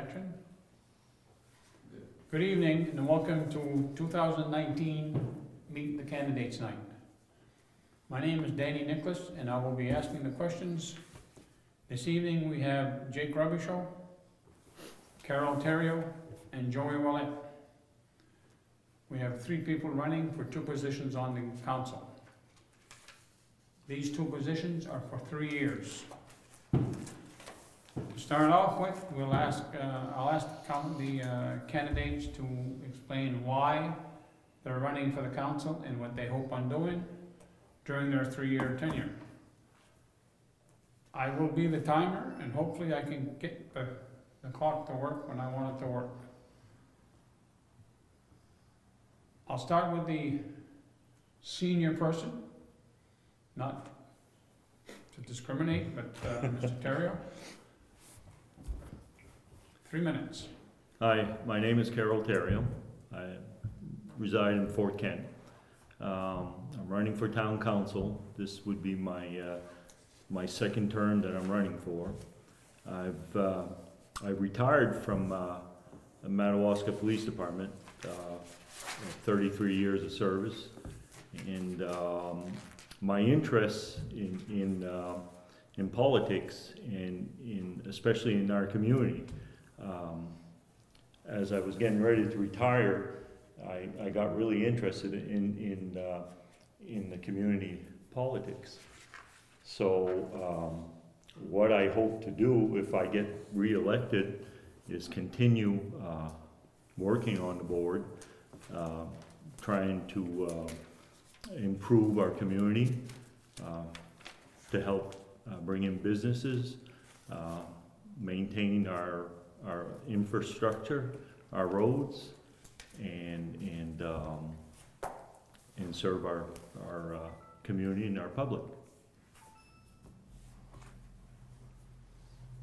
action. Good evening and welcome to 2019 Meet the Candidates Night. My name is Danny Nicholas and I will be asking the questions. This evening we have Jake Robichaud, Carrol Theriault, and Joey Ouellette. We have 3 people running for 2 positions on the council. These 2 positions are for 3 years. To start off with, I'll ask the candidates to explain why they're running for the council and what they hope on doing during their 3-year tenure. I will be the timer and hopefully I can get the clock to work when I want it to work. I'll start with the senior person, not to discriminate, but Mr. Theriault. 3 minutes. Hi, my name is Carrol Theriault. I reside in Fort Kent. I'm running for Town Council. This would be my second term that I'm running for. I retired from the Madawaska Police Department, 33 years of service, and my interests in politics and especially in our community. As I was getting ready to retire, I got really interested in the community politics. So what I hope to do if I get re-elected is continue working on the board, trying to improve our community, to help bring in businesses, maintain our infrastructure, our roads, and serve our community and our public.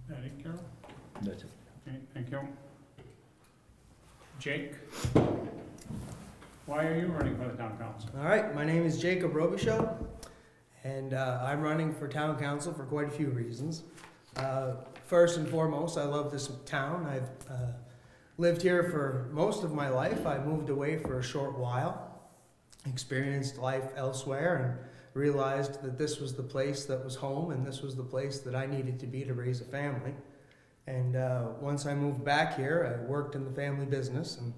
That it, Carol? That's it. Okay, thank you. Jake, why are you running for the Town Council? All right, my name is Jacob Robichaud, and I'm running for Town Council for quite a few reasons. First and foremost, I love this town. I've lived here for most of my life. I moved away for a short while, experienced life elsewhere, and realized that this was the place that was home and this was the place that I needed to be to raise a family. And once I moved back here, I worked in the family business and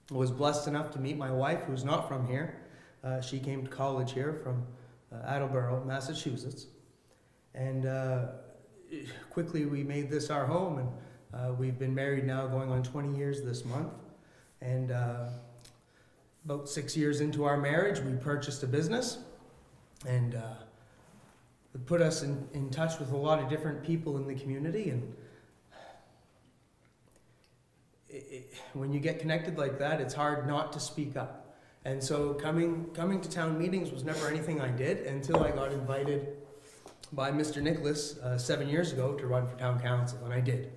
was blessed enough to meet my wife, who's not from here. She came to college here from Attleboro, Massachusetts. And quickly we made this our home, and we've been married now going on 20 years this month. And about 6 years into our marriage, we purchased a business, and it put us in touch with a lot of different people in the community. And when you get connected like that, it's hard not to speak up. And so coming to town meetings was never anything I did until I got invited by Mr. Nicholas 7 years ago to run for Town Council, and I did.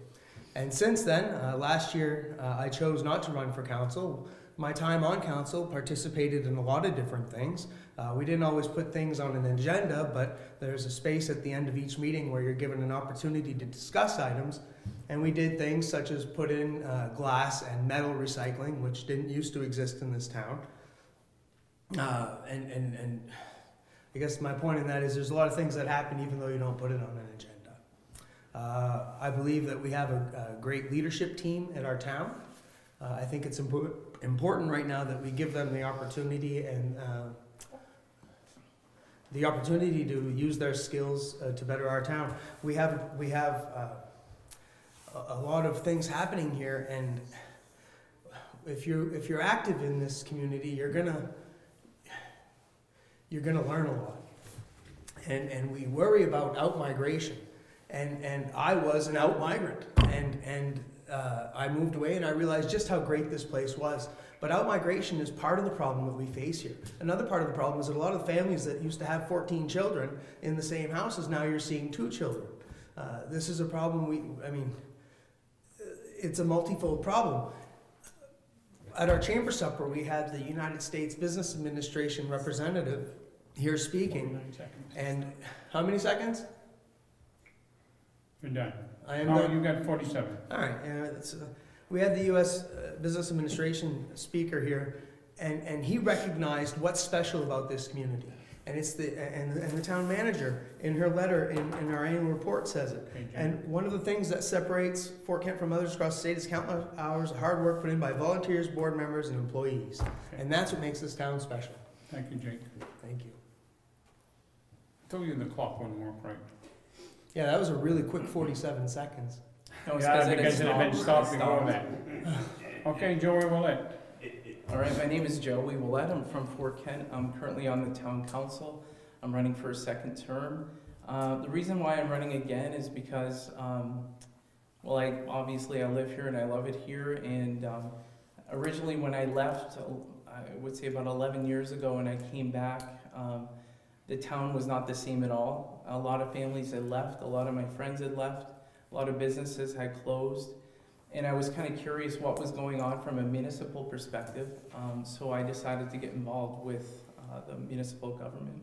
And since then, last year, I chose not to run for council. My time on council participated in a lot of different things. We didn't always put things on an agenda, but there's a space at the end of each meeting where you're given an opportunity to discuss items. And we did things such as put in glass and metal recycling, which didn't used to exist in this town. And I guess my point in that is there's a lot of things that happen even though you don't put it on an agenda. I believe that we have a great leadership team at our town. I think it's important right now that we give them the opportunity and to use their skills to better our town. We have a lot of things happening here, and if you're active in this community, you're gonna learn a lot. And we worry about out-migration. And I was an out-migrant. And I moved away and I realized just how great this place was. But out-migration is part of the problem that we face here. Another part of the problem is that a lot of the families that used to have 14 children in the same houses, now you're seeing 2 children. This is a problem it's a multifold problem. At our chamber supper, we had the United States Business Administration representative here speaking. 49 seconds. And how many seconds? You're done. I am No, done. you got 47. All right, we had the U.S. Business Administration speaker here, and he recognized what's special about this community. And it's and the town manager in her letter in our annual report says it. Okay, Jim. And one of the things that separates Fort Kent from others across the state is countless hours of hard work put in by volunteers, board members, and employees. Okay. And that's what makes this town special. Thank you, Jake. Thank you. I told you the clock wouldn't work right. Yeah, that was a really quick 47 seconds. No, it's Yeah, it because it had been stopped before Stopped. that. Okay, Joey Ouellette. All right, my name is Joey Ouellette. I'm from Fort Kent. I'm currently on the Town Council. I'm running for a second term. The reason why I'm running again is because, well, obviously I live here and I love it here. And originally when I left, I would say about 11 years ago, and I came back, the town was not the same at all. A lot of families had left. A lot of my friends had left. A lot of businesses had closed. And I was kind of curious what was going on from a municipal perspective, so I decided to get involved with the municipal government.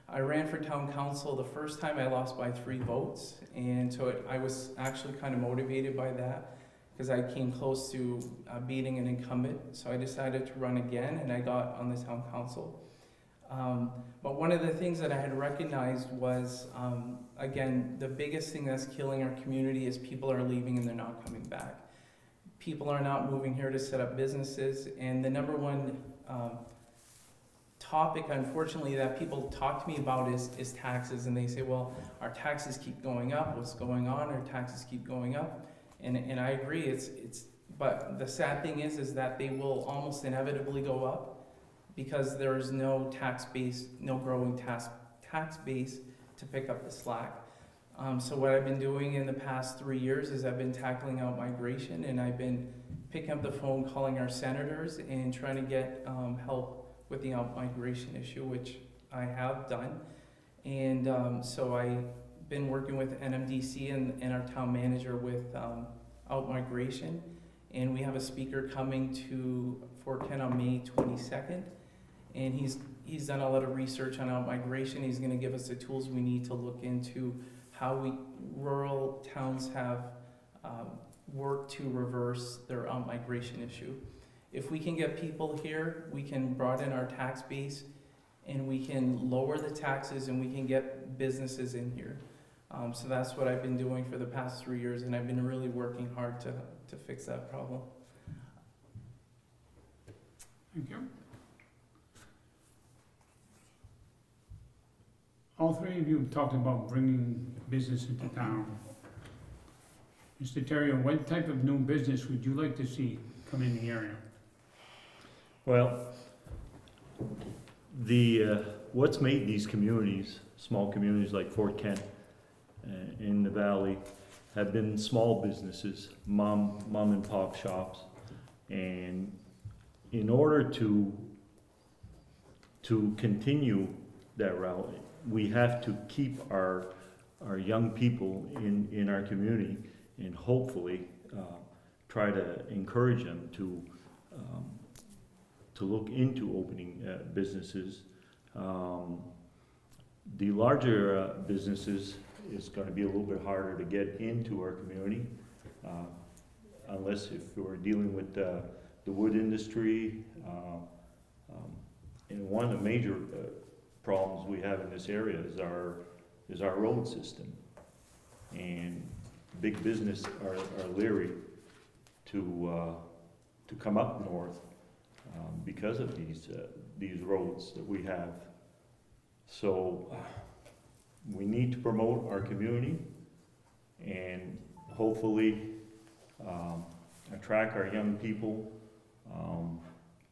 I ran for town council. The first time I lost by 3 votes, and so I was actually kind of motivated by that because I came close to beating an incumbent, so I decided to run again, and I got on the town council. But one of the things that I had recognized was, again, the biggest thing that's killing our community is people are leaving and they're not coming back. People are not moving here to set up businesses, and the number one topic, unfortunately, that people talk to me about is taxes, and they say, well, our taxes keep going up, what's going on? Our taxes keep going up, and I agree, but the sad thing is that they will almost inevitably go up, because there is no tax base, no growing tax base to pick up the slack. So what I've been doing in the past 3 years is I've been tackling out migration, and I've been picking up the phone, calling our senators, and trying to get help with the out migration issue, which I have done. And so I've been working with NMDC and our town manager with out migration. And we have a speaker coming to Fort Kent on May 22nd. And he's done a lot of research on out-migration. He's gonna give us the tools we need to look into how rural towns have worked to reverse their out-migration issue. If we can get people here, we can broaden our tax base, and we can lower the taxes, and we can get businesses in here. So that's what I've been doing for the past 3 years, and I've been really working hard to fix that problem. Thank you. All 3 of you have talked about bringing business into town. Mr. Theriault, what type of new business would you like to see come in the area? Well, what's made these communities, small communities like Fort Kent in the valley, have been small businesses, mom and pop shops, and in order to continue that route, we have to keep our young people in our community, and hopefully try to encourage them to look into opening businesses. The larger businesses is going to be a little bit harder to get into our community, unless if we're dealing with the wood industry. And one of the major problems we have in this area is our road system, and big business are leery to come up north because of these roads that we have. So we need to promote our community and hopefully attract our young people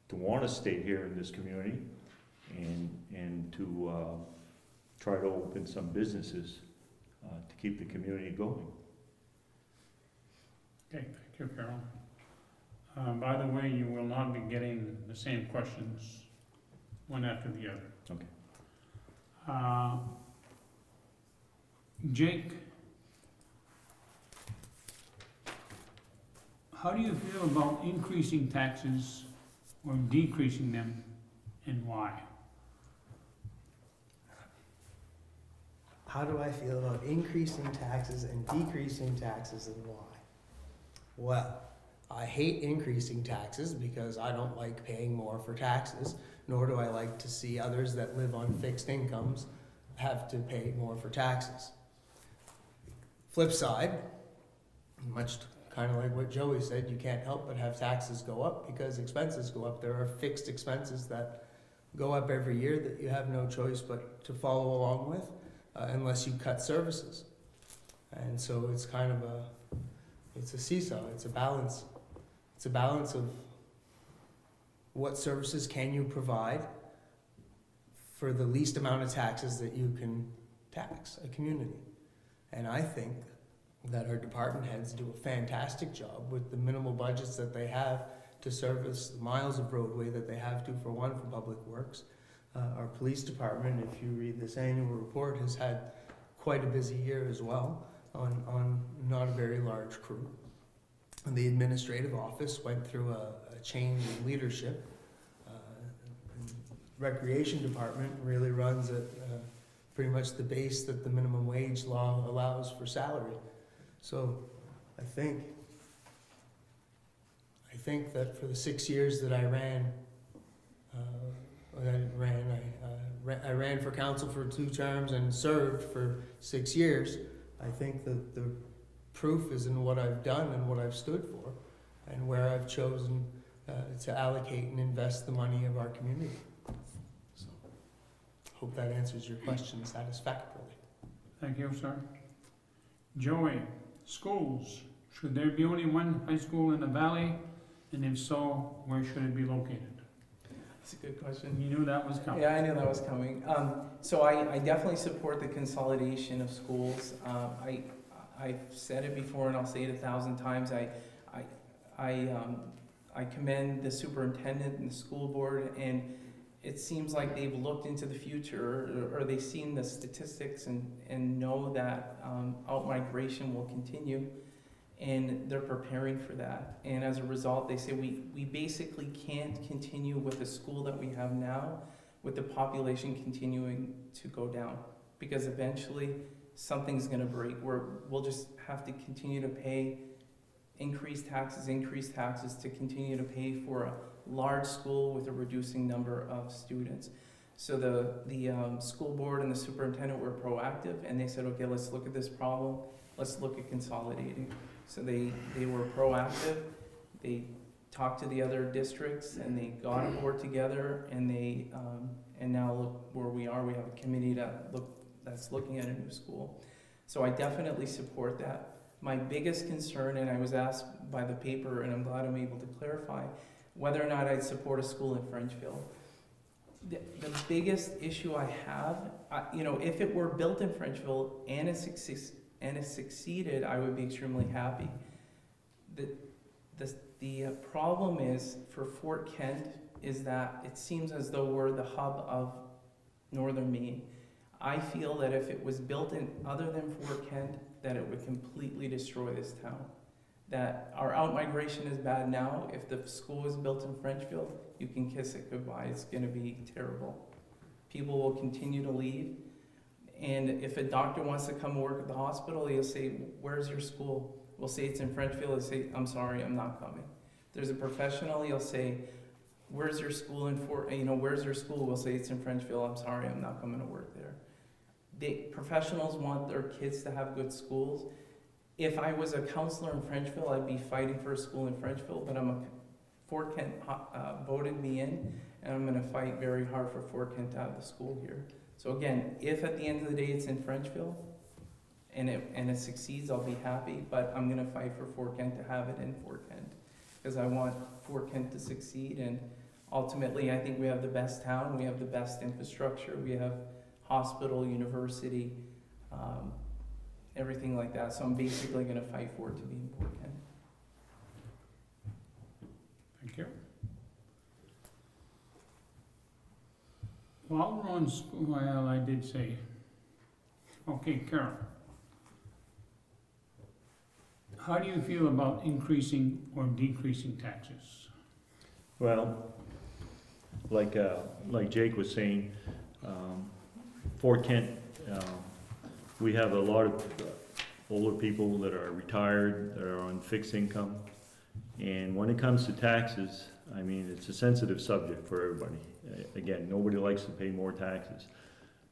to want to stay here in this community, and to try to open some businesses to keep the community going. Okay, thank you, Carrol. By the way, you will not be getting the same questions one after the other. Okay. Jake, how do you feel about increasing taxes or decreasing them, and why? how do I feel about increasing taxes and decreasing taxes, and why? Well, I hate increasing taxes because I don't like paying more for taxes, nor do I like to see others that live on fixed incomes have to pay more for taxes. Flip side, much kind of like what Joey said, you can't help but have taxes go up because expenses go up. There are fixed expenses that go up every year that you have no choice but to follow along with, unless you cut services. And so it's kind of it's a seesaw, it's a balance. It's a balance of what services can you provide for the least amount of taxes that you can tax a community. And I think that our department heads do a fantastic job with the minimal budgets that they have to service the miles of roadway that they have to, for one, for public works. Our police department, if you read this annual report, has had quite a busy year as well on not a very large crew. And the administrative office went through a change in leadership. Recreation department really runs at pretty much the base that the minimum wage law allows for salary. So I think that for the 6 years that I ran, I ran for council for 2 terms and served for 6 years. I think that the proof is in what I've done and what I've stood for, and where I've chosen to allocate and invest the money of our community. So, hope that answers your question satisfactorily. Thank you, sir. Joey, schools, should there be only one high school in the valley? And if so, where should it be located? That's a good question. You knew that was coming. Yeah, I knew that was coming. So I definitely support the consolidation of schools. I've said it before and I'll say it 1,000 times. I commend the superintendent and the school board, and it seems like they've looked into the future, or they've seen the statistics and know that out-migration will continue, and they're preparing for that. And as a result, they say we basically can't continue with the school that we have now with the population continuing to go down, because eventually something's going to break where we'll just have to continue to pay increased taxes to continue to pay for a large school with a reducing number of students. So the school board and the superintendent were proactive, and they said, okay, let's look at this problem, let's look at consolidating. So they were proactive, they talked to the other districts, and they got a board together, and they and now look where we are. We have a committee that's looking at a new school. So I definitely support that. My biggest concern, and I was asked by the paper, and I'm glad I'm able to clarify, whether or not I'd support a school in Frenchville. The biggest issue I have, if it were built in Frenchville and it succeeded, I would be extremely happy. The problem is for Fort Kent is that it seems as though we're the hub of northern Maine. I feel that if it was built in other than Fort Kent, that it would completely destroy this town. That our out-migration is bad now. If the school is built in Frenchville, you can kiss it goodbye. It's going to be terrible. People will continue to leave. And if a doctor wants to come work at the hospital, he'll say, where's your school? We'll say it's in Frenchville. He'll say, I'm sorry, I'm not coming. If there's a professional, he'll say, where's your school in where's your school? We'll say it's in Frenchville. I'm sorry, I'm not coming to work there. Professionals want their kids to have good schools. If I was a counselor in Frenchville, I'd be fighting for a school in Frenchville, but Fort Kent voted me in, and I'm going to fight very hard for Fort Kent to have the school here. So again, if at the end of the day it's in Frenchville and it succeeds, I'll be happy, but I'm going to fight for Fort Kent to have it in Fort Kent, because I want Fort Kent to succeed, and ultimately I think we have the best town, we have the best infrastructure, we have hospital, university, everything like that. So I'm basically going to fight for it to be in Fort Kent. Thank you. While we're on school, well, I did say, okay, Carrol, how do you feel about increasing or decreasing taxes? Well, like Jake was saying, Fort Kent we have a lot of older people that are retired, that are on fixed income. And when it comes to taxes, I mean, it's a sensitive subject for everybody. Again, nobody likes to pay more taxes.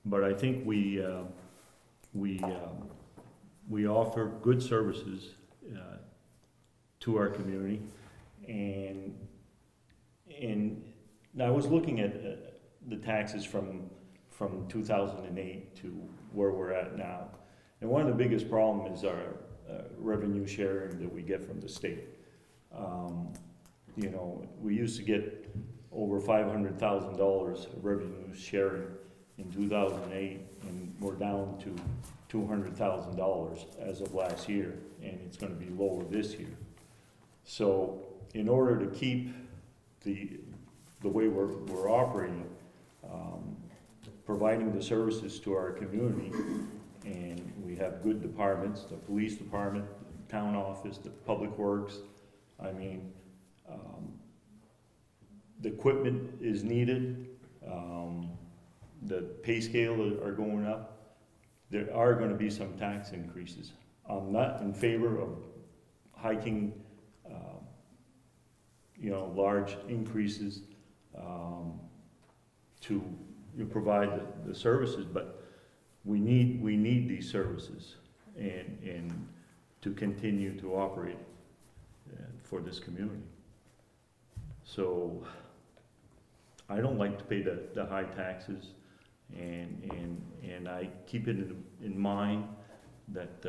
But I think we offer good services to our community. And I was looking at the taxes from 2008 to where we're at now. And one of the biggest problems is our revenue sharing that we get from the state. You know, we used to get over $500,000 of revenue sharing in 2008, and we're down to $200,000 as of last year, and it's going to be lower this year. So, in order to keep the way we're operating, providing the services to our community, and we have good departments, the police department, the town office, the public works. I mean, the equipment is needed, the pay scale are going up. There are going to be some tax increases. I'm not in favor of hiking, you know, large increases to provide the services, but we need these services and to continue to operate for this community. So I don't like to pay the high taxes, and I keep it in mind that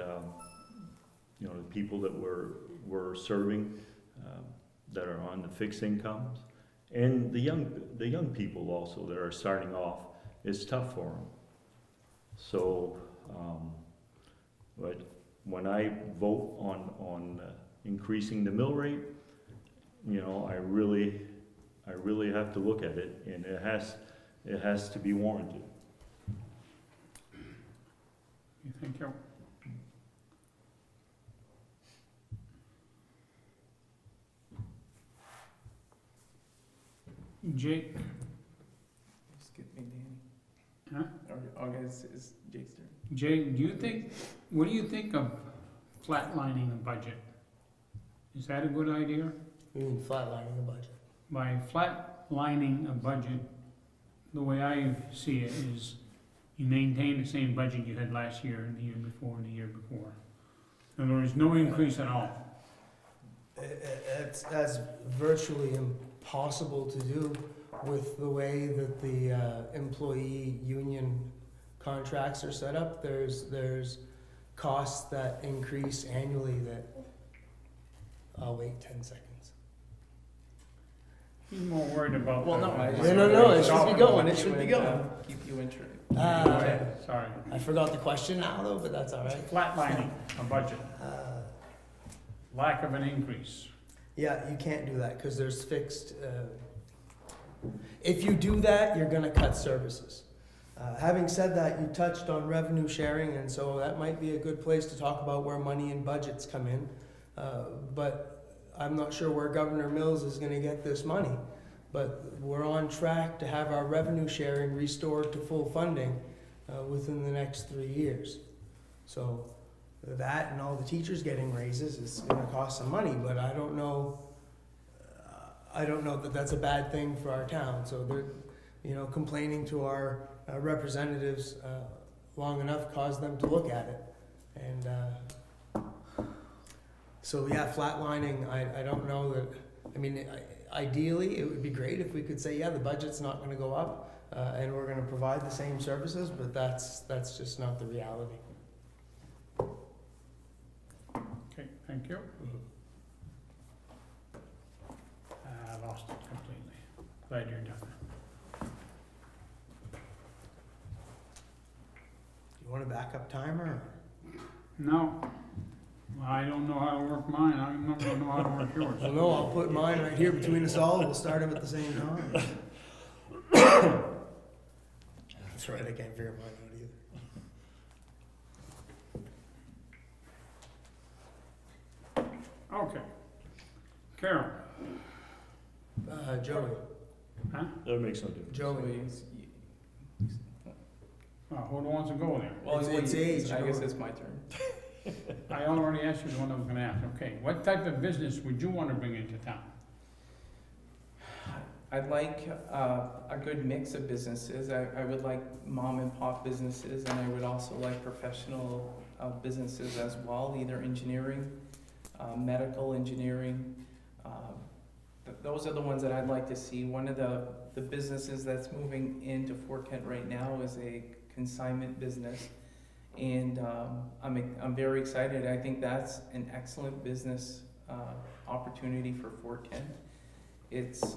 you know, the people that we're serving that are on the fixed incomes, and the young people also that are starting off, it's tough for them. So, but when I vote on increasing the mill rate, you know, I really have to look at it, and it has to be warranted. Thank you. Jake? Skip me, Huh? Danny. Okay, it's Jake's turn. Jake, what do you think of flatlining the budget? Is that a good idea? You mean flatlining the budget? By flatlining a budget, the way I see it is you maintain the same budget you had last year and the year before and the year before. In other words, no increase at all. That's virtually impossible to do with the way that the employee union contracts are set up. There's costs that increase annually that, I'll wait 10 seconds. He's more worried about. Well, no, I just. No, it should be going, it should be going. Keep you in track. Sorry. I forgot the question now though, but that's all right. Flatlining a budget, lack of an increase. Yeah, you can't do that because there's fixed, if you do that, you're gonna cut services. Having said that, you touched on revenue sharing, and so that might be a good place to talk about where money and budgets come in. But I'm not sure where Governor Mills is gonna get this money, but we're on track to have our revenue sharing restored to full funding within the next 3 years. So that and all the teachers getting raises is gonna cost some money, but I don't know that that's a bad thing for our town. So they're, you know, complaining to our representatives long enough caused them to look at it. And so yeah, flatlining, I don't know that, I mean, ideally it would be great if we could say, yeah, the budget's not gonna go up and we're gonna provide the same services, but that's just not the reality. Okay, thank you. I lost it completely. Glad you're done. You want a backup timer? No, I don't know how to work mine. I don't know how to work yours. Well, no, I'll put mine right here between us all. We'll start them at the same time. That's right, I can't figure mine out either. Okay. Carrol? Joey. Huh? That makes no difference. Joey. Who wants to go there? Well, It's age, I guess no? it's my turn. I already asked you the one I was gonna ask. Okay, what type of business would you wanna bring into town? I'd like a good mix of businesses. I would like mom and pop businesses, and I would also like professional businesses as well, either engineering, medical engineering. Those are the ones that I'd like to see. One of the businesses that's moving into Fort Kent right now is a consignment business. And I'm very excited. I think that's an excellent business opportunity for Fort Kent. It's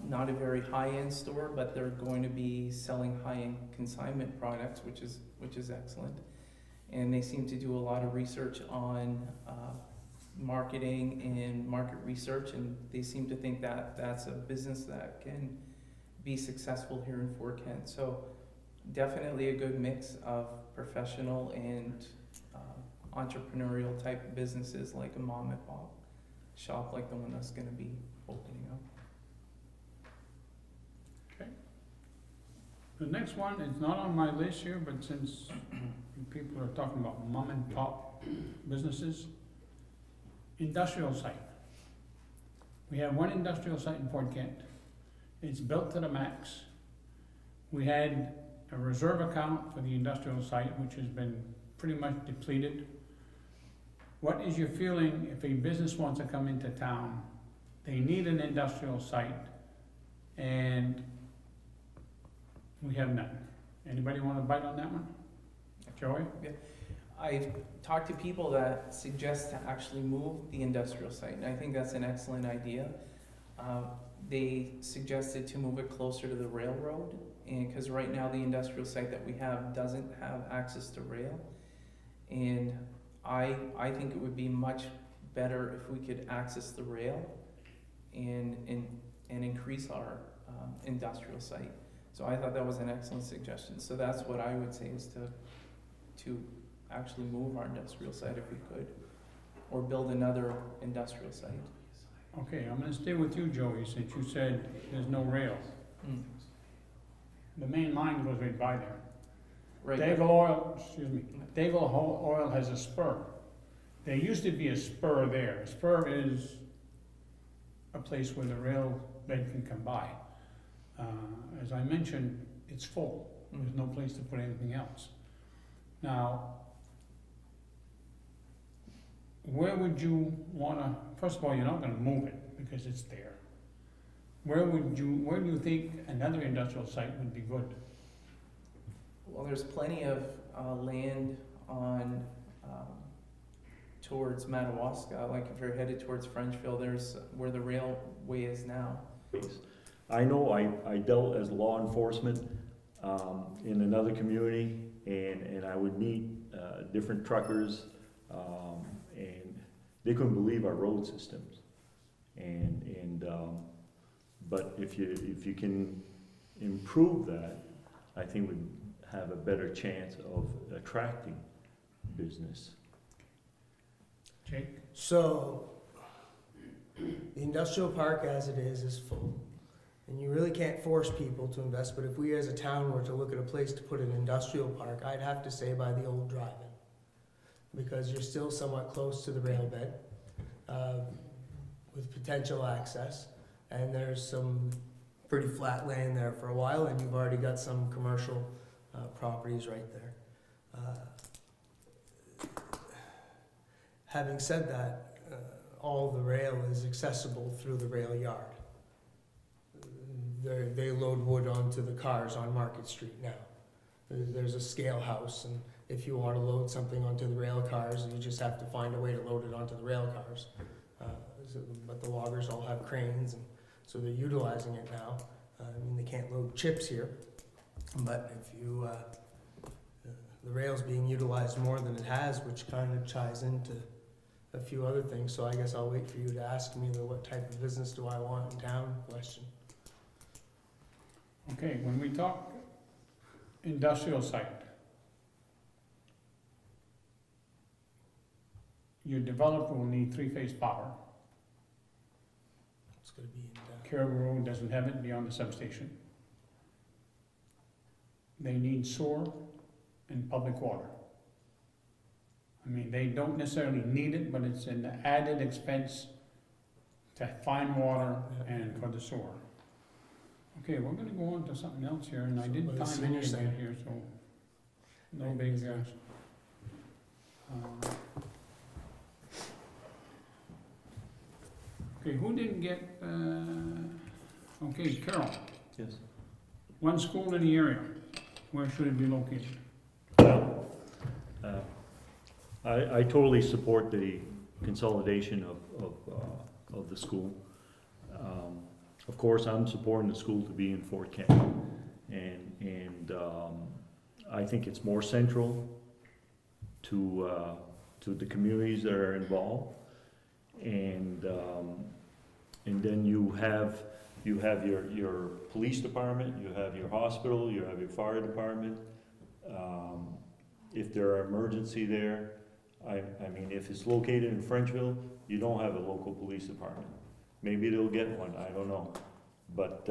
not a very high-end store, but they're going to be selling high-end consignment products, which is excellent. And they seem to do a lot of research on marketing and market research, and they seem to think that that's a business that can be successful here in Fort Kent. So definitely a good mix of professional and entrepreneurial type businesses, like a mom and pop shop like the one that's going to be opening up. The next one is not on my list here, but since people are talking about mom and pop businesses, industrial site. We have one industrial site in Fort Kent. It's built to the max. We had a reserve account for the industrial site, which has been pretty much depleted. What is your feeling if a business wants to come into town, they need an industrial site, and we have none? Anybody want to bite on that one? Joey? I've talked to people that suggest to actually move the industrial site, and I think that's an excellent idea. They suggested to move it closer to the railroad, and because right now the industrial site that we have doesn't have access to rail, and I think it would be much better if we could access the rail and increase our industrial site. So I thought that was an excellent suggestion. So that's what I would say, is to actually move our industrial site if we could, or build another industrial site. Okay, I'm gonna stay with you, Joey, since you said there's no rail. The main line goes right by there. Right. Daigle Oil has a spur. There used to be a spur there. A spur is a place where the rail bed can come by. As I mentioned, it's full. There's no place to put anything else. Now, where would you wanna, first of all, you're not gonna move it because it's there. Where do you think another industrial site would be good? Well, there's plenty of land on towards Madawaska. Like if you're headed towards Frenchville, there's where the railway is now. I know I dealt as law enforcement in another community, and I would meet different truckers, and they couldn't believe our road systems. But if you can improve that, I think we'd have a better chance of attracting business. Jake? So, the industrial park as it is full. And you really can't force people to invest, but if we as a town were to look at a place to put an industrial park, I'd have to say by the old drive-in. Because you're still somewhat close to the rail bed, with potential access. And there's some pretty flat land there for a while, and you've already got some commercial properties right there. Having said that, all the rail is accessible through the rail yard. They load wood onto the cars on Market Street now. There's a scale house, and if you want to load something onto the rail cars, you just have to find a way to load it onto the rail cars. But the loggers all have cranes, and so they're utilizing it now. I mean, they can't load chips here, but if you, the rail's being utilized more than it has, which kind of ties into a few other things. So I guess I'll wait for you to ask me the what type of business do I want in town question. Okay, when we talk industrial site, your developer will need three-phase power. It's going to be in Carrol Road doesn't have it beyond the substation. They need sewer and public water. I mean, they don't necessarily need it, but it's an added expense to find water and for the sewer. Okay, we're gonna go on to something else here, and I didn't What is time senior any of center? that here, so no big, okay, who didn't get, okay, Carrol, Yes. one school in the area, where should it be located? I totally support the consolidation of the school. Of course, I'm supporting the school to be in Fort Kent. And I think it's more central to the communities that are involved. And then you have your police department, you have your hospital, you have your fire department. If there are emergency there, I mean, if it's located in Frenchville, you don't have a local police department. Maybe they'll get one, I don't know. But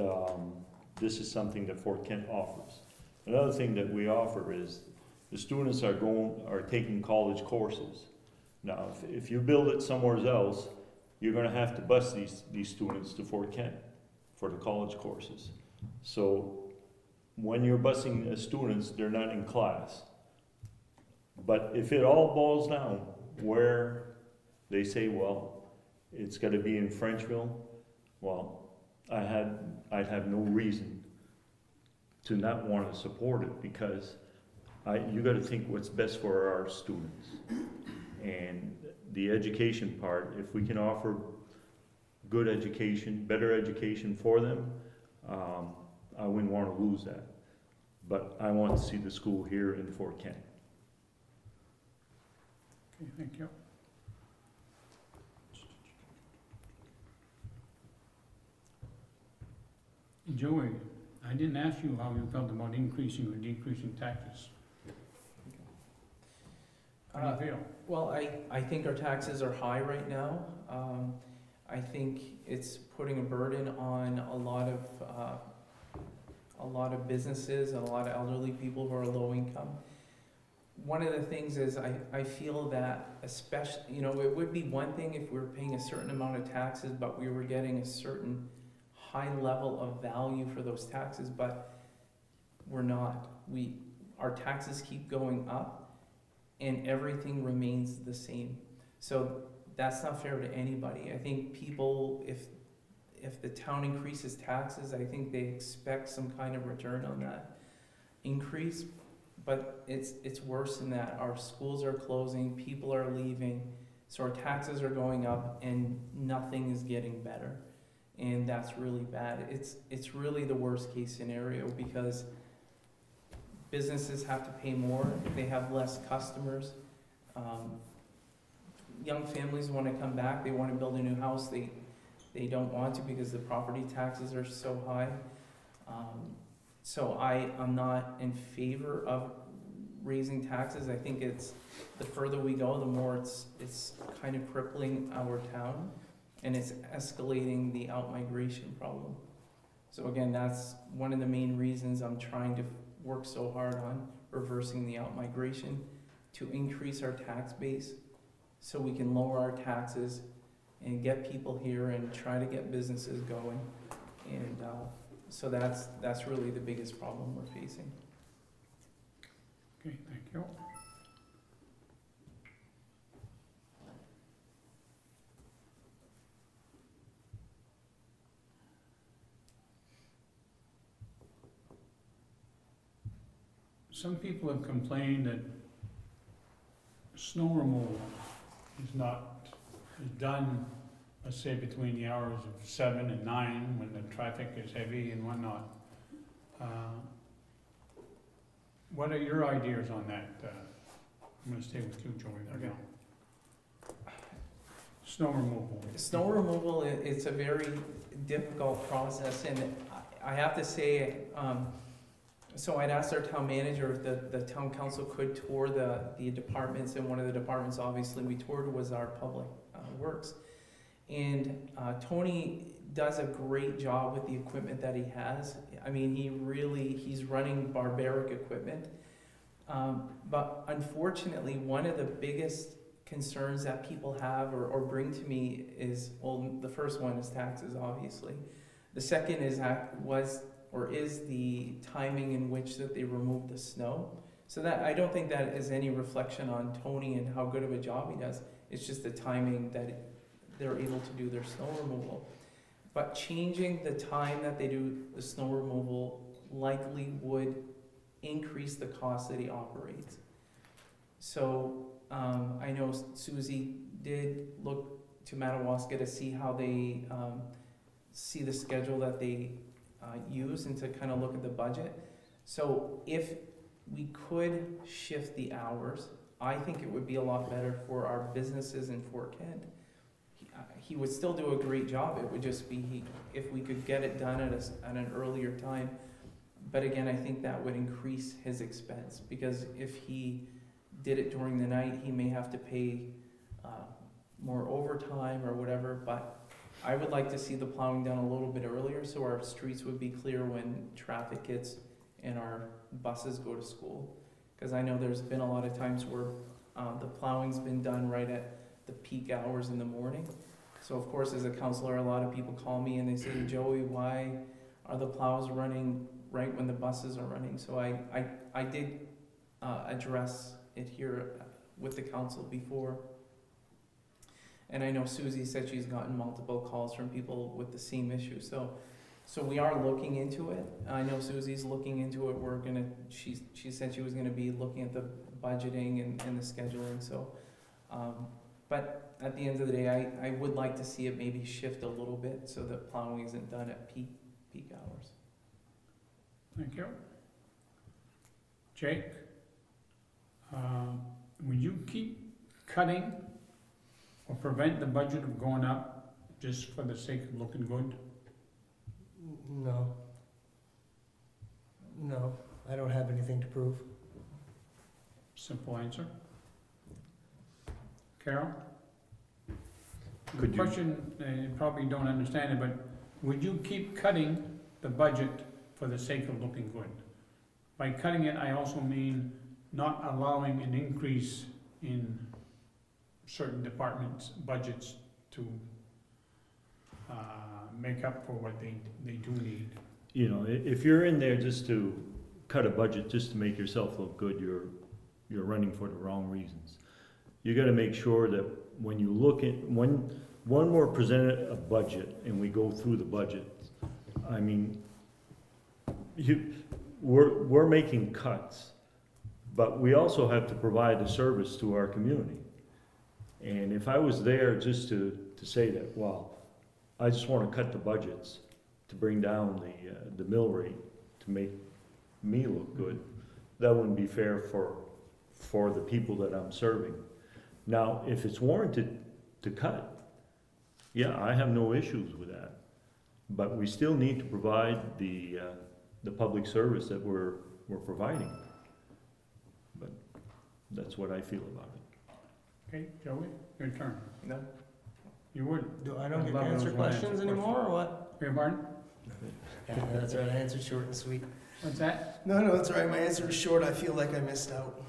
this is something that Fort Kent offers. Another thing that we offer is the students are taking college courses. Now, if you build it somewhere else, you're gonna have to bus these students to Fort Kent for the college courses. So when you're busing the students, they're not in class. But if it all boils down where they say, well, it's gotta be in Frenchville, well, I'd have no reason to not want to support it, because you gotta think what's best for our students. And the education part, if we can offer good education, better education for them, I wouldn't want to lose that. But I want to see the school here in Fort Kent. Okay, thank you. Joey, I didn't ask you how you felt about increasing or decreasing taxes. How do you feel? Well, I think our taxes are high right now. I think it's putting a burden on a lot of businesses and a lot of elderly people who are low income. One of the things is I feel that especially, it would be one thing if we were paying a certain amount of taxes, but we were getting a certain high level of value for those taxes, but we're not. Our taxes keep going up and everything remains the same. So that's not fair to anybody. I think people, if the town increases taxes, I think they expect some kind of return on that increase. But it's worse than that. Our schools are closing, people are leaving, so our taxes are going up and nothing is getting better. And that's really bad. It's really the worst case scenario, because businesses have to pay more, they have less customers. Young families want to come back, they want to build a new house, they don't want to because the property taxes are so high. So I'm not in favor of raising taxes. I think the further we go, the more it's kind of crippling our town, and it's escalating the out-migration problem. So again, that's one of the main reasons I'm trying to work so hard on reversing the out-migration, to increase our tax base so we can lower our taxes and get people here and try to get businesses going. And so that's really the biggest problem we're facing. Okay, thank you. Some people have complained that snow removal is done, let's say, between the hours of 7 and 9 when the traffic is heavy and whatnot. What are your ideas on that? I'm gonna stay with you, Joey, for now. Snow removal. Snow removal, it's a very difficult process, and I have to say, so I'd asked our town manager if the town council could tour the departments, and one of the departments obviously we toured was our public works. And Tony does a great job with the equipment that he has. I mean, he's running barbaric equipment, But unfortunately, one of the biggest concerns that people have or bring to me is, well, the first one is taxes, obviously. The second is is the timing in which that they removed the snow. So that, I don't think that is any reflection on Tony and how good of a job he does. It's just the timing that they're able to do their snow removal. But changing the time that they do the snow removal likely would increase the cost that he operates. So I know Susie did look to Madawaska to see how they see the schedule that they use and to kind of look at the budget. So if we could shift the hours, I think it would be a lot better for our businesses in Fort Kent. He would still do a great job. It would just be if we could get it done at an earlier time. But again, I think that would increase his expense, because if he did it during the night, he may have to pay more overtime or whatever. But I would like to see the plowing done a little bit earlier, so our streets would be clear when traffic hits and our buses go to school. Because I know there's been a lot of times where the plowing's been done right at the peak hours in the morning. So of course, as a counselor, a lot of people call me and they say, Joey, why are the plows running right when the buses are running? So I did address it here with the council before. And I know Susie said she's gotten multiple calls from people with the same issue. So we are looking into it. I know Susie's looking into it. She said she was gonna be looking at the budgeting and the scheduling. So, but at the end of the day, I would like to see it maybe shift a little bit so that plowing isn't done at peak hours. Thank you. Jake, would you keep cutting or prevent the budget from going up just for the sake of looking good? No. No, I don't have anything to prove. Simple answer. Carrol? Could The you- question, you probably don't understand it, but would you keep cutting the budget for the sake of looking good? By cutting it, I also mean not allowing an increase in certain departments' budgets to make up for what they do need. You know, if you're in there just to cut a budget just to make yourself look good, you're running for the wrong reasons. You gotta make sure that when you look at, when we're presented a budget and we go through the budget, I mean, we're making cuts, but we also have to provide a service to our community. And if I was there just to say that, well, I just wanna cut the budgets to bring down the mill rate to make me look good, that wouldn't be fair for the people that I'm serving. Now, if it's warranted to cut, yeah, I have no issues with that. But we still need to provide the public service that we're providing. But that's what I feel about it. Okay, Joey, your turn. No? You would. Do I don't I'd get to love answer those questions one-answer anymore, or what? Here, Martin? Yeah, that's right, I answered short and sweet. What's that? No, that's all right, my answer was short, I feel like I missed out.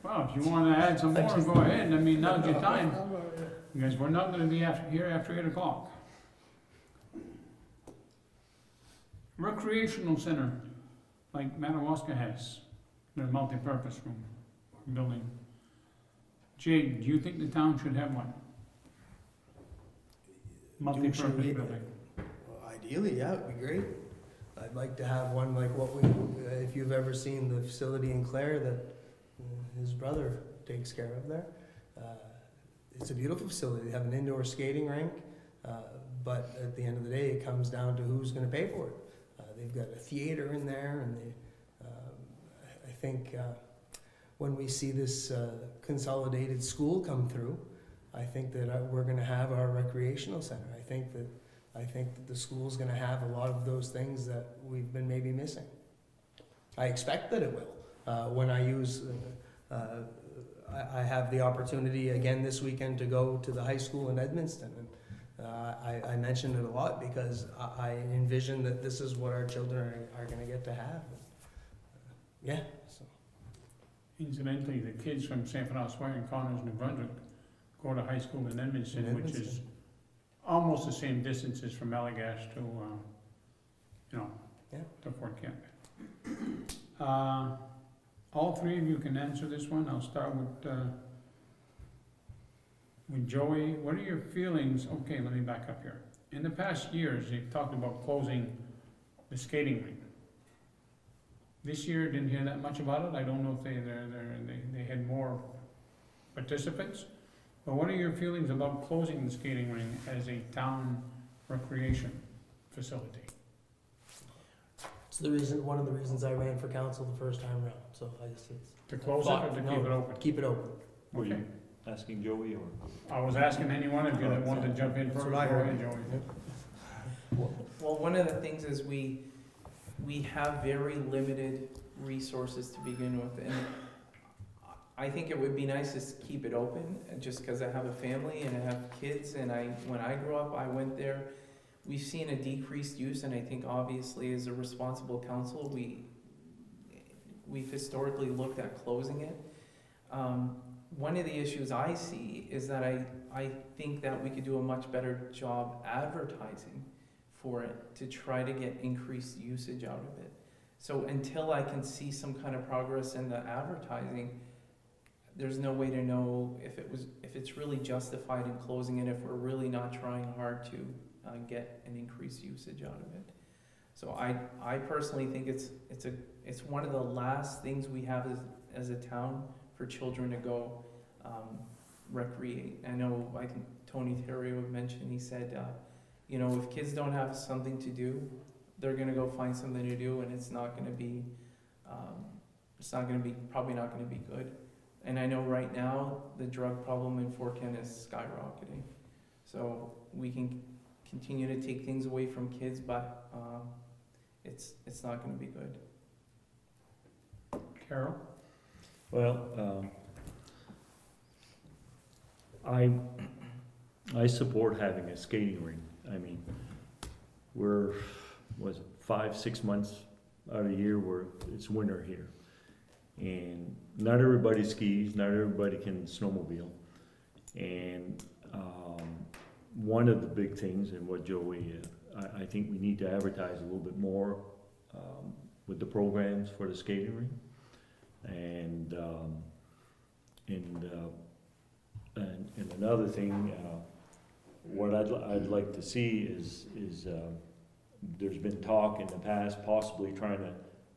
Well, if you wanna add some more, go ahead. I mean, now's your time. Because we're not gonna be here after 8 o'clock. Recreational center, like Madawaska has, their multi-purpose room, building. Jake, do you think the town should have one? Multi-purpose we- building. Well, ideally, yeah, it'd be great. I'd like to have one like what if you've ever seen the facility in Clare that his brother takes care of there. It's a beautiful facility. They have an indoor skating rink, but at the end of the day, it comes down to who's gonna pay for it. They've got a theater in there, and I think when we see this consolidated school come through, I think that we're going to have our recreational center. I think that the school's going to have a lot of those things that we've been maybe missing. I expect that it will. When I use, I have the opportunity again this weekend to go to the high school in Edmundston, and I mention it a lot because I envision that this is what our children are going to get to have. Yeah. So. Incidentally, the kids from St. Francois and Connors, New Brunswick, go to high school in Edmonton, which is almost the same distance as from Allagash to, Yeah. to Fort Kent. All three of you can answer this one. I'll start with Joey. What are your feelings? Okay, let me back up here. In the past years, you've talked about closing the skating rink. This year, didn't hear that much about it. I don't know if they had more participants. But what are your feelings about closing the skating rink as a town recreation facility? It's one of the reasons I ran for council the first time around, so I just, To close it or to keep it open? keep it open. Were Okay. you asking Joey or? I was asking any one of you that wanted to jump in That's first. what I Go heard. ahead, Joey. Well, one of the things is we have very limited resources to begin with, and I think it would be nice to keep it open, just because I have a family and I have kids, and when I grew up, I went there. We've seen a decreased use, and I think obviously as a responsible council, we've historically looked at closing it. One of the issues I see is that I think that we could do a much better job advertising for it to try to get increased usage out of it. So until I can see some kind of progress in the advertising, there's no way to know if it's really justified in closing it, if we're really not trying hard to get an increased usage out of it. So I personally think it's one of the last things we have as a town for children to go recreate. I know, I think Tony Theriault mentioned, he said, if kids don't have something to do, they're gonna go find something to do, and it's probably not gonna be good. And I know right now, the drug problem in Fort Kent is skyrocketing. So we can continue to take things away from kids, but it's not gonna be good. Carrol? Well, I support having a skating rink. I mean, we're 5-6 months out of the year where it's winter here, and not everybody skis, not everybody can snowmobile, and one of the big things, and what Joey, I think we need to advertise a little bit more with the programs for the skating rink, and another thing, what I'd like to see is there's been talk in the past possibly trying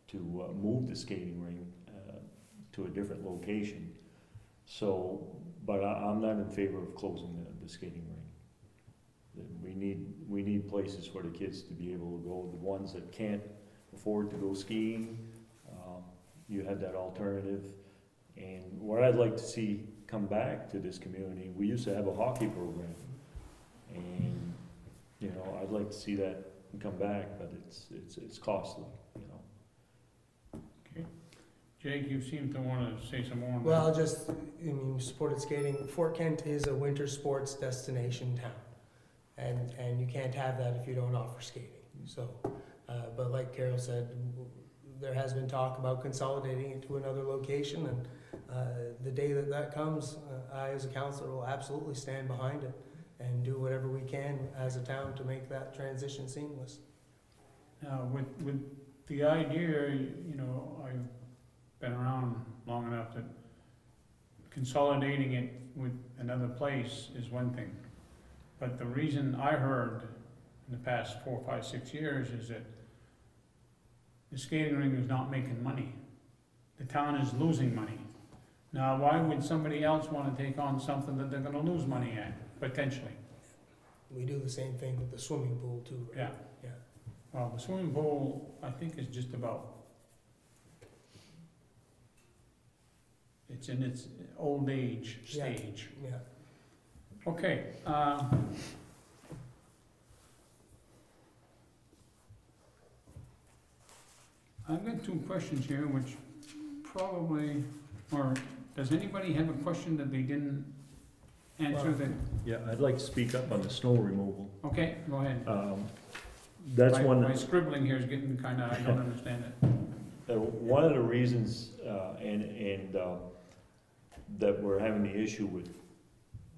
to move the skating rink to a different location. So, but I'm not in favor of closing the skating rink. We need places for the kids to be able to go. The ones that can't afford to go skiing, you have that alternative. And what I'd like to see come back to this community, we used to have a hockey program, and I'd like to see that come back, but it's costly. Okay. Jake, you seem to want to say some more on that. Well, we supported skating. Fort Kent is a winter sports destination town, and you can't have that if you don't offer skating. So, but like Carrol said, there has been talk about consolidating it to another location, and the day that comes, I as a councillor will absolutely stand behind it and do whatever we can as a town to make that transition seamless. Now, with the idea, I've been around long enough that consolidating it with another place is one thing. But the reason I heard in the past 4, 5, 6 years is that the skating rink is not making money. The town is losing money. Now, why would somebody else want to take on something that they're going to lose money at, potentially? We do the same thing with the swimming pool too, right? Yeah. Yeah. Well, the swimming pool, I think, is just about, it's in its old age stage. Yeah. Okay, I've got 2 questions here, which probably, or does anybody have a question that they didn't answer that? Yeah, I'd like to speak up on the snow removal. Okay, go ahead. That's my, one. My scribbling here is getting kinda, I don't understand it. one of the reasons, that we're having the issue with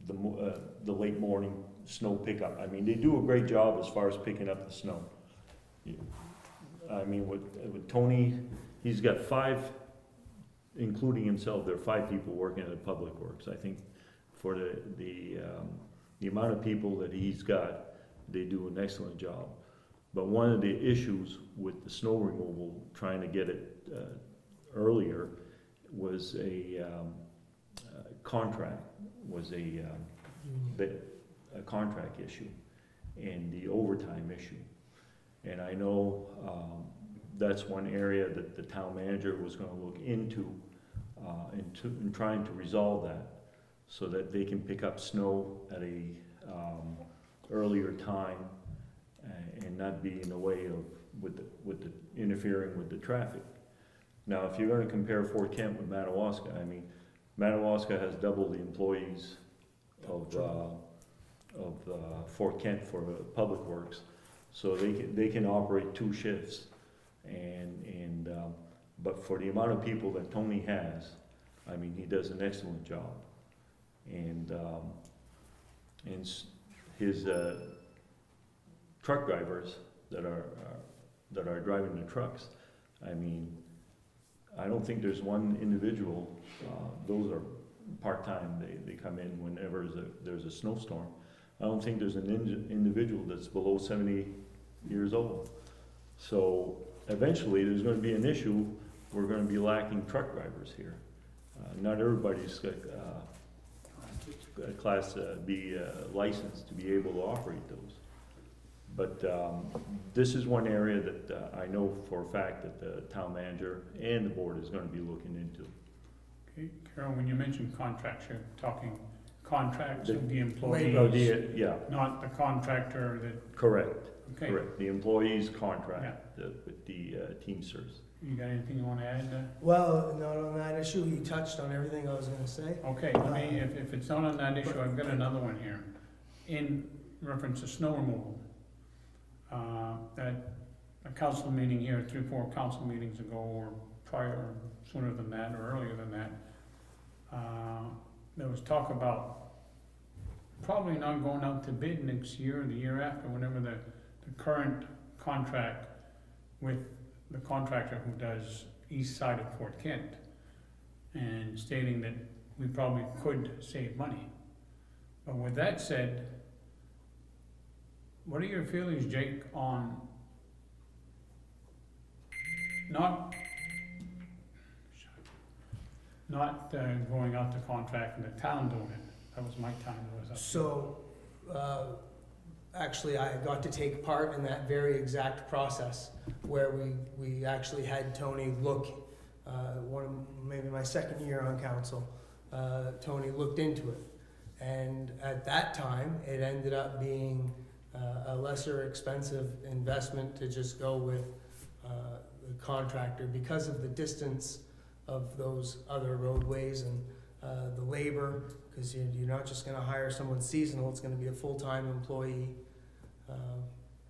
the late morning snow pickup, I mean, they do a great job as far as picking up the snow. I mean, with Tony, he's got 5, including himself, there are 5 people working at Public Works. I think for the amount of people that he's got, they do an excellent job. But one of the issues with the snow removal, trying to get it earlier, was a contract, a contract issue, and the overtime issue. And I know that's one area that the town manager was gonna look into, in trying to resolve that, so that they can pick up snow at a earlier time, and not be in the way of, with the interfering with the traffic. Now, if you're gonna compare Fort Kent with Madawaska, I mean, Madawaska has double the employees of Fort Kent for Public Works, so they can operate 2 shifts, but for the amount of people that Tony has, I mean, he does an excellent job, and his truck drivers that are driving the trucks, I mean, I don't think there's one individual, those are part-time, they come in whenever there's a snowstorm. I don't think there's an individual that's below 70 years old. So eventually there's gonna be an issue, we're gonna be lacking truck drivers here. Not everybody's Class B licensed to be able to operate those. But this is one area that I know for a fact that the town manager and the board is gonna be looking into. Okay, Carol, when you mention contracts, you're talking contracts of the Oh, employees, yeah, not the contractor that, correct, okay. correct. The employee's contract with the Teamsters. You got anything you wanna add? Well, not on that issue, he touched on everything I was gonna say. Okay, let me, if it's not on that issue, I've got another one here. In reference to snow removal, at a council meeting here, 3 or 4 council meetings ago, or prior, or sooner than that, or earlier than that, there was talk about probably not going out to bid next year, or the year after, whenever the current contract with the contractor who does east side of Fort Kent, and stating that we probably could save money. But with that said, what are your feelings, Jake, on not going out to contract and the town doing it? That was my time, was up. So, actually, I got to take part in that very exact process, where we actually had Tony look, maybe my second year on council, Tony looked into it. And at that time, it ended up being a lesser expensive investment to just go with the contractor, because of the distance of those other roadways and the labor, because you're not just gonna hire someone seasonal, it's gonna be a full-time employee,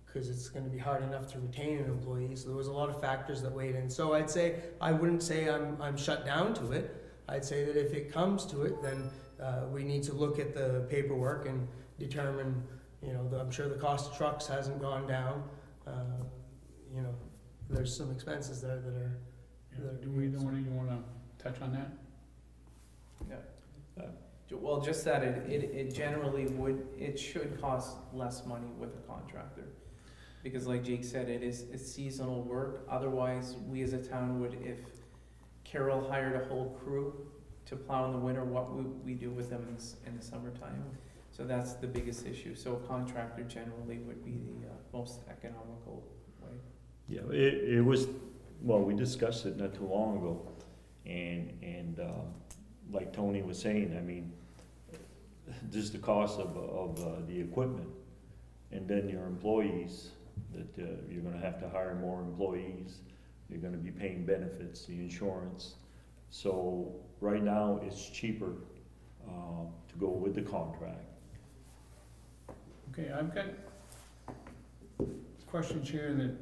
because it's gonna be hard enough to retain an employee. So there was a lot of factors that weighed in. So I'd say, I wouldn't say I'm shut down to it. I'd say that if it comes to it, then we need to look at the paperwork and determine, I'm sure the cost of trucks hasn't gone down. There's some expenses there that are. Do either one of you wanna touch on that? Well, just that it generally it should cost less money with a contractor. Because like Jake said, it's seasonal work. Otherwise, we as a town would, if Carrol hired a whole crew to plow in the winter, what would we do with them in the summertime? So that's the biggest issue. So a contractor generally would be the most economical way. Yeah, it was, well, we discussed it not too long ago, and like Tony was saying, I mean, just the cost of the equipment, and then your employees, that you're gonna have to hire more employees, you're gonna be paying benefits, the insurance. So right now, it's cheaper to go with the contract. Okay, I've got questions here that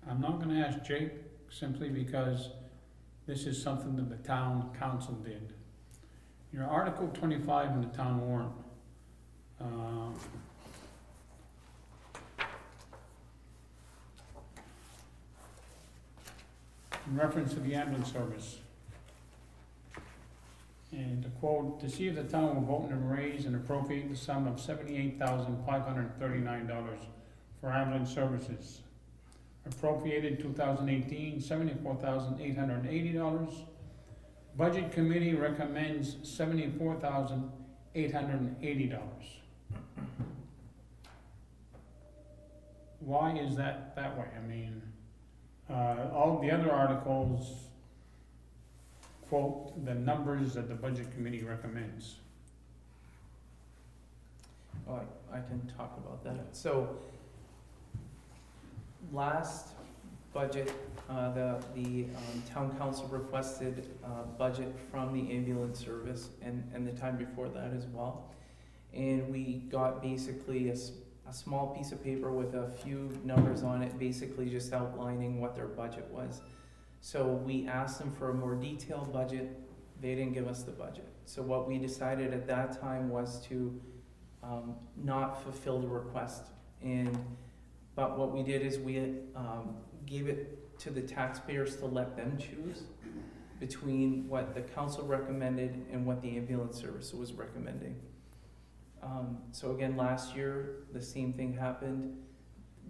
I'm not gonna ask Jake simply because this is something that the town council did. Your Article 25 in the town warrant, in reference to the ambulance service. And to quote, to see if the town will vote and raise and appropriate the sum of $78,539 for ambulance services. Appropriated 2018, $74,880. Budget committee recommends $74,880. Why is that way? I mean, all the other articles quote the numbers that the budget committee recommends. Oh, I can talk about that. So, last budget, the town council requested budget from the ambulance service and the time before that as well. And we got basically a small piece of paper with a few numbers on it, basically just outlining what their budget was. So we asked them for a more detailed budget. They didn't give us the budget. So what we decided at that time was to not fulfill the request. But what we did is we gave it to the taxpayers to let them choose between what the council recommended and what the ambulance service was recommending. So again, last year, the same thing happened.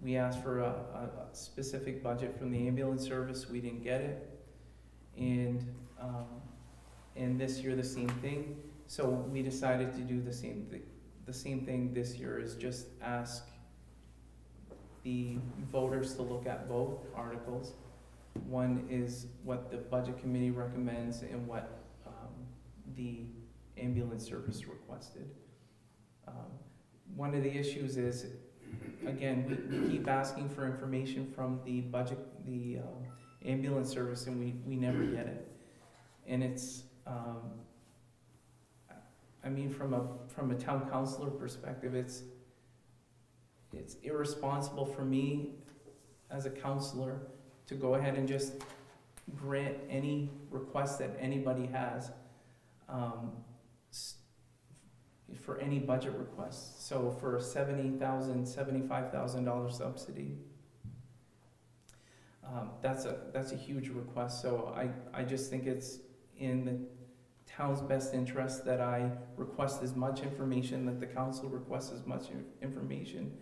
We asked for a specific budget from the ambulance service, we didn't get it. And this year, the same thing. So we decided to do the same thing. The same thing this year is just ask the voters to look at both articles. One is what the budget committee recommends and what the ambulance service requested. One of the issues is, again, we keep asking for information from the budget, the ambulance service, and we never get it. And it's, I mean, from a town councilor perspective, it's irresponsible for me as a councilor to go ahead and just grant any request that anybody has for any budget requests. So for a $70,000, $75,000 subsidy, that's a huge request. So I just think it's in the town's best interest that I request as much information, that the council requests as much information,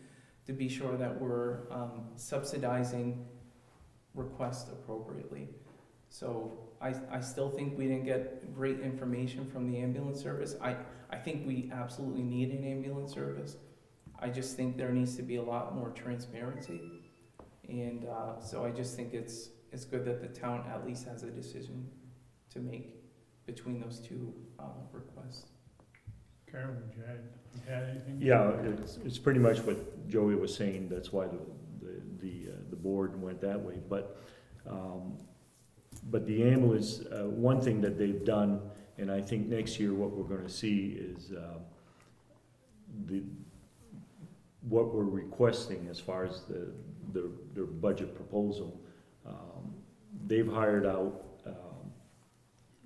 to be sure that we're subsidizing requests appropriately. So I still think we didn't get great information from the ambulance service. I think we absolutely need an ambulance service. I just think there needs to be a lot more transparency. And so I just think it's good that the town at least has a decision to make between those two requests. Carrol, would you add anything? Yeah, it's pretty much what Joey was saying. That's why the board went that way. But the ambulance, one thing that they've done, and I think next year what we're going to see is what we're requesting as far as their budget proposal. They've hired out.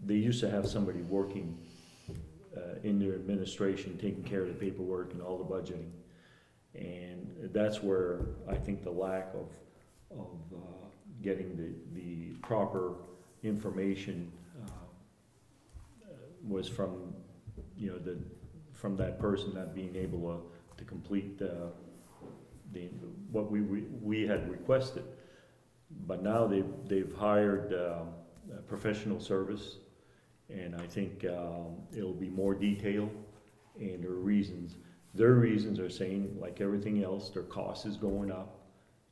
They used to have somebody working in their administration, taking care of the paperwork and all the budgeting, and that's where I think the lack of getting the proper information was from from that person not being able to complete what we had requested. But now they've hired a professional service, and I think it'll be more detailed, and their reasons are saying, like everything else, their cost is going up,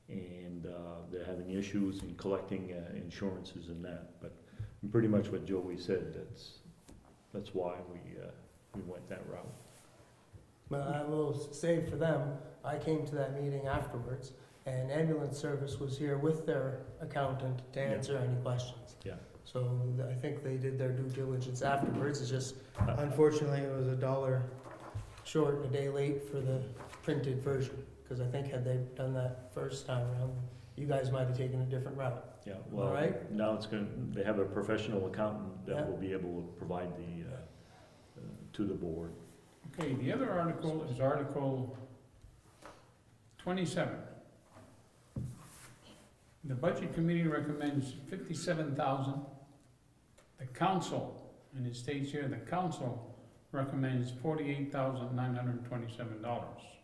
and they're having issues in collecting insurances and that. But pretty much what Joey said, that's why we went that route. But I will say for them, I came to that meeting afterwards, and ambulance service was here with their accountant to answer any questions. Yeah. So I think they did their due diligence afterwards. It's just, unfortunately, it was $1 short and a day late for the printed version. Because I think had they done that first time around, you guys might have taken a different route. Yeah, well, right. now they have a professional accountant that Yeah. will be able to provide to the board. Okay, the other article is Article 27. The Budget Committee recommends $57,000. The council, and it states here, the council recommends $48,927.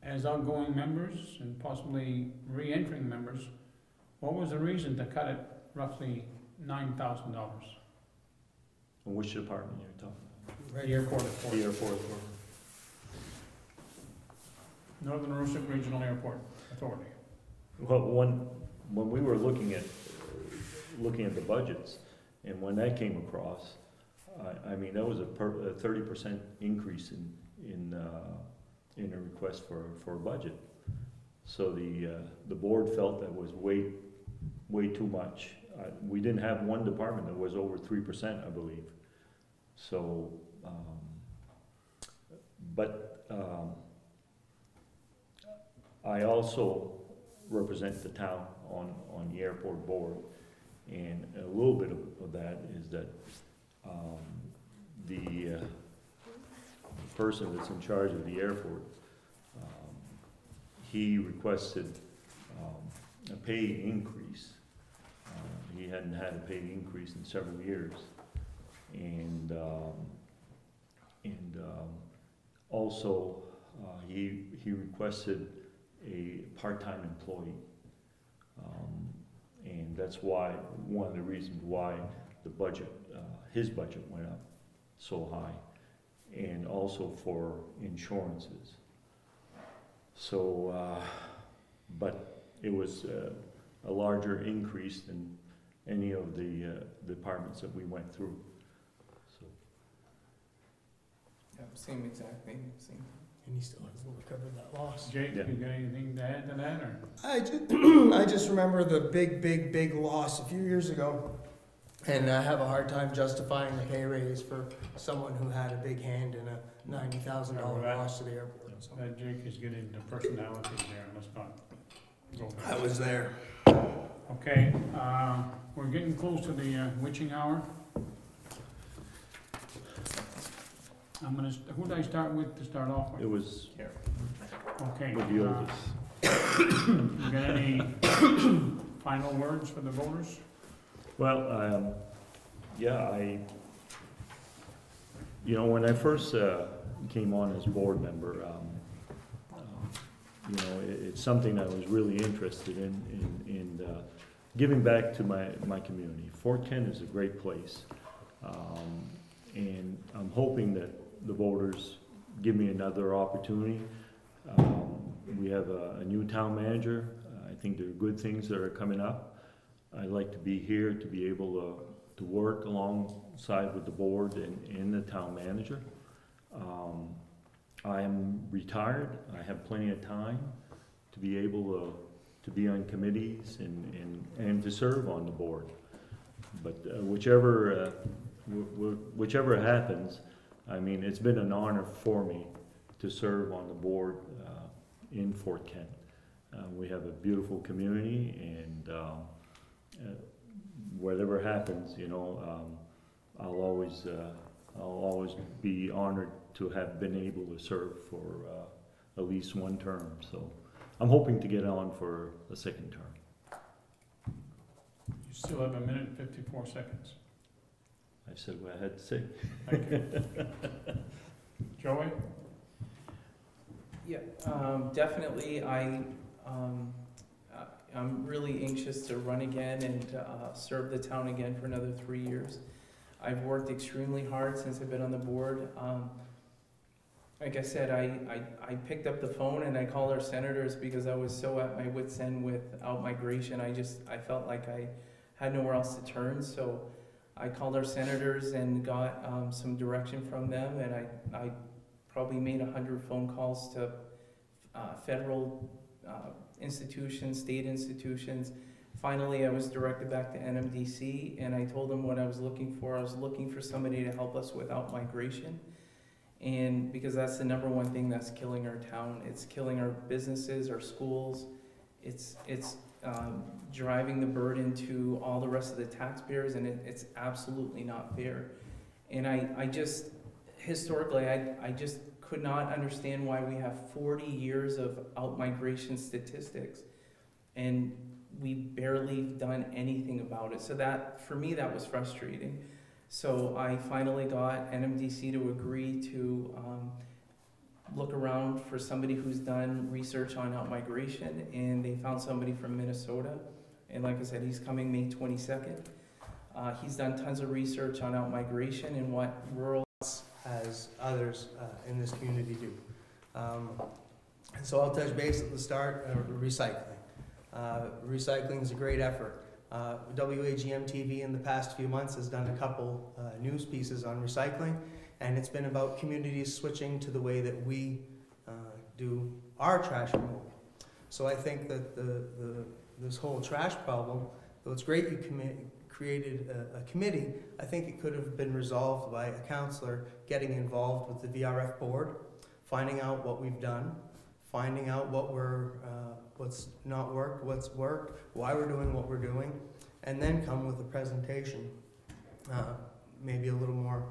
As outgoing members and possibly re-entering members, what was the reason to cut it roughly $9,000? And which department you're talking Right. The airport about? authority. The airport authority. Northern Aroostook Regional Airport Authority. Well, when we were looking at the budgets, and when that came across, I mean, that was a 30% increase in a request for a budget. So the board felt that was way too much. We didn't have one department that was over 3%, I believe. So, I also represent the town on the airport board, and a little bit of that is that the person that's in charge of the airport, he requested a pay increase. He hadn't had a pay increase in several years, and also he requested a part-time employee, and that's why one of the reasons why the budget, his budget went up so high, and also for insurances. So, but it was a larger increase than any of the departments that we went through. So, Yeah, same exact thing, same. And he still hasn't recovered that loss. Jake, Yeah. you got anything to add to that, or? I just remember the big loss a few years ago, and I have a hard time justifying the pay raise for someone who had a big hand in a $90,000 loss to the airport. So. Jake is getting into personalities there, let's not go there. I was there. Okay, we're getting close to the witching hour. Who did I start with to start off it with? was Okay. with the oldest. You got any final words for the voters? Well, yeah, when I first came on as board member, it's something I was really interested in giving back to my community. Fort Kent is a great place, and I'm hoping that the voters give me another opportunity. We have a new town manager. I think there are good things that are coming up. I'd like to be here to be able to work alongside with the board and the town manager. I am retired. I have plenty of time to be able to be on committees and to serve on the board. But whichever happens, I mean, it's been an honor for me to serve on the board in Fort Kent. We have a beautiful community, and whatever happens, I'll always be honored to have been able to serve for at least one term. So I'm hoping to get on for a second term. You still have 1 minute and 54 seconds. I said what I had to say. Thank you. Joey? Yeah, definitely. I'm really anxious to run again and serve the town again for another 3 years. I've worked extremely hard since I've been on the board. Like I said, I picked up the phone and I called our senators because I was so at my wit's end without migration. I felt like I had nowhere else to turn. So I called our senators and got some direction from them, and I probably made 100 phone calls to federal institutions, state institutions. Finally, I was directed back to NMDC, and I told them what I was looking for. I was looking for somebody to help us without migration, and because that's the #1 thing that's killing our town. It's killing our businesses, our schools, it's driving the burden to all the rest of the taxpayers, and it's absolutely not fair. And I just, historically, I just could not understand why we have 40 years of out-migration statistics, and we barely done anything about it. So that, for me, that was frustrating. So I finally got NMDC to agree to look around for somebody who's done research on out-migration, and they found somebody from Minnesota. And like I said, he's coming May 22nd. He's done tons of research on out-migration and what rural as others in this community do. And so I'll touch base at the start, recycling. Recycling is a great effort. WAGM TV in the past few months has done a couple news pieces on recycling, and it's been about communities switching to the way that we do our trash removal. So I think that this whole trash problem, though it's great you created a committee, I think it could have been resolved by a councillor getting involved with the VRF board, finding out what we've done, finding out what's not worked, what's worked, why we're doing what we're doing, and then come with a presentation, maybe a little more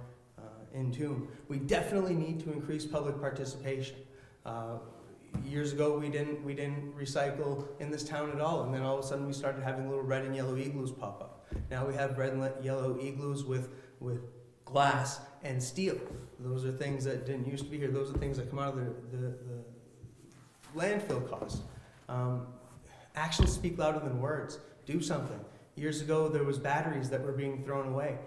in tune. We definitely need to increase public participation. Years ago, we didn't recycle in this town at all, and then all of a sudden we started having little red and yellow igloos pop up. Now we have red and yellow igloos with glass and steel. Those are things that didn't used to be here. Those are things that come out of the landfill costs. Actions speak louder than words. Do something. Years ago, there was batteries that were being thrown away.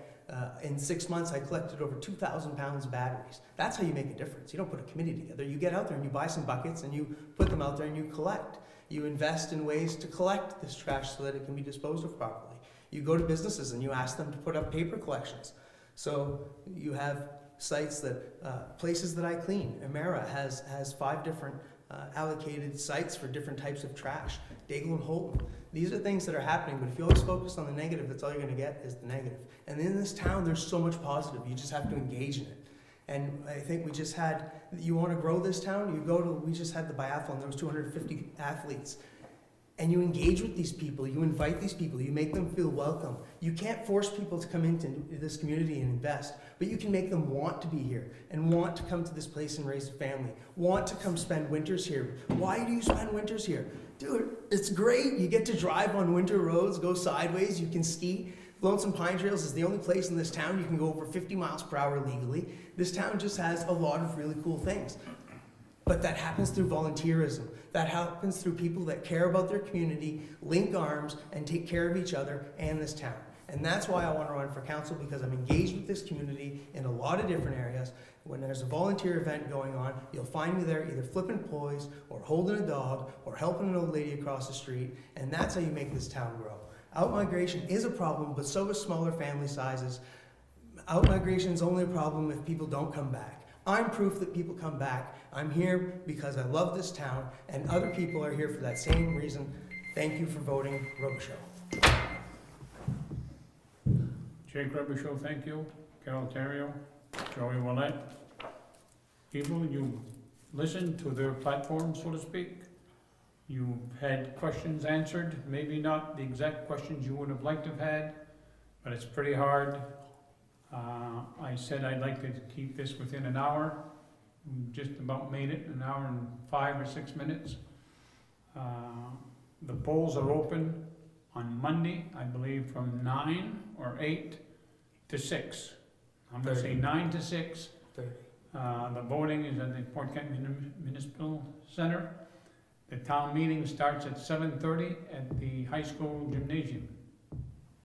In 6 months, I collected over 2,000 pounds of batteries. That's how you make a difference. You don't put a committee together. You get out there and you buy some buckets and you put them out there and you collect. You invest in ways to collect this trash so that it can be disposed of properly. You go to businesses and you ask them to put up paper collections. So you have sites that, places that I clean. Emera has 5 different allocated sites for different types of trash. Daigle and Holton. These are things that are happening, but if you always focus on the negative, that's all you're going to get is the negative. And in this town, there's so much positive. You just have to engage in it. And I think we just had, you want to grow this town, we just had the biathlon, there was 250 athletes. And you engage with these people, you invite these people, you make them feel welcome. You can't force people to come into this community and invest, but you can make them want to be here and want to come to this place and raise a family, want to come spend winters here. Why do you spend winters here? Dude, it's great. You get to drive on winter roads, go sideways, you can ski. Lonesome Pine Trails is the only place in this town you can go over 50 miles per hour legally. This town just has a lot of really cool things. But that happens through volunteerism. That happens through people that care about their community, link arms, and take care of each other and this town. And that's why I want to run for council, because I'm engaged with this community in a lot of different areas. When there's a volunteer event going on, you'll find me there either flipping toys or holding a dog or helping an old lady across the street. And that's how you make this town grow. Outmigration is a problem, but so is smaller family sizes. Outmigration is only a problem if people don't come back. I'm proof that people come back. I'm here because I love this town, and other people are here for that same reason. Thank you for voting Robichaud. Jake Robichaud, thank you. Carrol, Theriault, Joey Ouellette. People, you listened to their platform, so to speak. You've had questions answered, maybe not the exact questions you would have liked to have had, but it's pretty hard. I said I'd like to keep this within an hour. Just about made it, an hour and 5 or 6 minutes. The polls are open on Monday, I believe, from 9 or 8 to 6. I'm going to say 9 to 6. 30. The voting is at the Port Kent Municipal Center. The town meeting starts at 7:30 at the high school gymnasium.